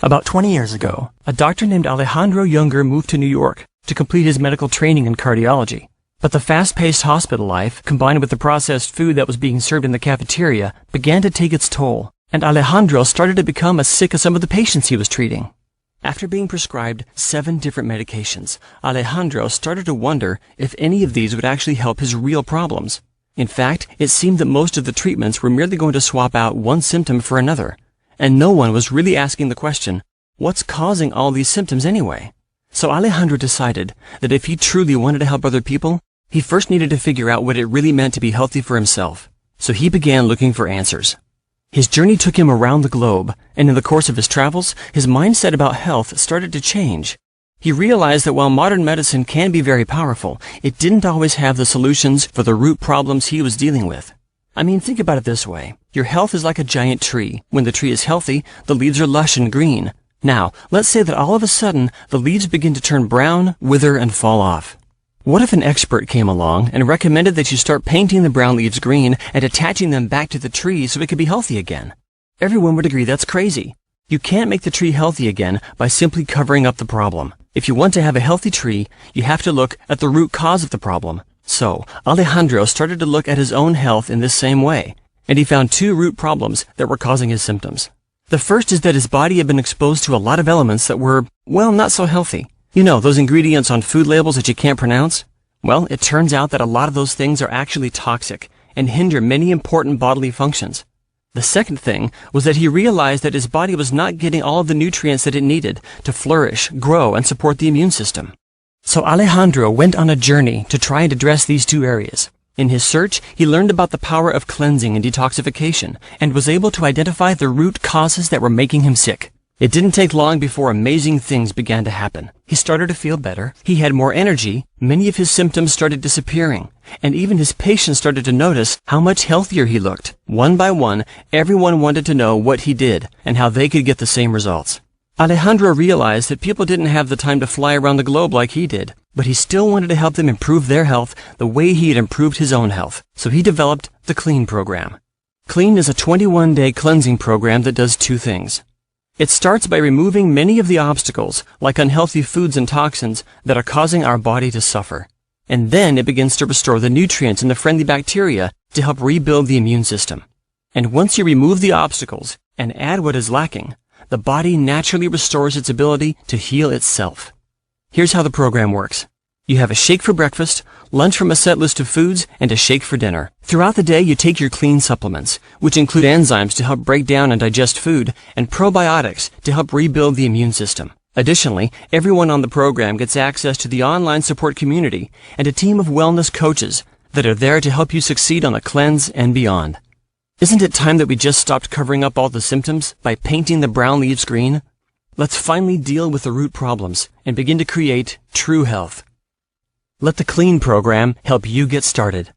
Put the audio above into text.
About 20 years ago, a doctor named Alejandro Younger moved to New York to complete his medical training in cardiology. But the fast-paced hospital life, combined with the processed food that was being served in the cafeteria, began to take its toll, and Alejandro started to become as sick as some of the patients he was treating. After being prescribed 7 different medications, Alejandro started to wonder if any of these would actually help his real problems. In fact, it seemed that most of the treatments were merely going to swap out one symptom for another. And no one was really asking the question, what's causing all these symptoms anyway? So Alejandro decided that if he truly wanted to help other people, he first needed to figure out what it really meant to be healthy for himself. So he began looking for answers. His journey took him around the globe, and in the course of his travels, his mindset about health started to change. He realized that while modern medicine can be very powerful, it didn't always have the solutions for the root problems he was dealing with. I mean, think about it this way. Your health is like a giant tree. When the tree is healthy, the leaves are lush and green. Now, let's say that all of a sudden, the leaves begin to turn brown, wither, and fall off. What if an expert came along and recommended that you start painting the brown leaves green and attaching them back to the tree so it could be healthy again? Everyone would agree that's crazy. You can't make the tree healthy again by simply covering up the problem. If you want to have a healthy tree, you have to look at the root cause of the problem. So, Alejandro started to look at his own health in this same way, and he found 2 root problems that were causing his symptoms. The first is that his body had been exposed to a lot of elements that were, well, not so healthy. You know, those ingredients on food labels that you can't pronounce? Well, it turns out that a lot of those things are actually toxic and hinder many important bodily functions. The second thing was that he realized that his body was not getting all of the nutrients that it needed to flourish, grow, and support the immune system. So Alejandro went on a journey to try and address these 2 areas. In his search, he learned about the power of cleansing and detoxification, and was able to identify the root causes that were making him sick. It didn't take long before amazing things began to happen. He started to feel better, he had more energy, many of his symptoms started disappearing, and even his patients started to notice how much healthier he looked. One by one, everyone wanted to know what he did, and how they could get the same results. Alejandro realized that people didn't have the time to fly around the globe like he did, but he still wanted to help them improve their health the way he had improved his own health. So he developed the Clean program. Clean is a 21-day cleansing program that does 2 things. It starts by removing many of the obstacles, like unhealthy foods and toxins, that are causing our body to suffer. And then it begins to restore the nutrients and the friendly bacteria to help rebuild the immune system. And once you remove the obstacles and add what is lacking, the body naturally restores its ability to heal itself. Here's how the program works. You have a shake for breakfast, lunch from a set list of foods, and a shake for dinner. Throughout the day, you take your Clean supplements, which include enzymes to help break down and digest food, and probiotics to help rebuild the immune system. Additionally, everyone on the program gets access to the online support community and a team of wellness coaches that are there to help you succeed on the cleanse and beyond. Isn't it time that we just stopped covering up all the symptoms by painting the brown leaves green? Let's finally deal with the root problems and begin to create true health. Let the Clean program help you get started.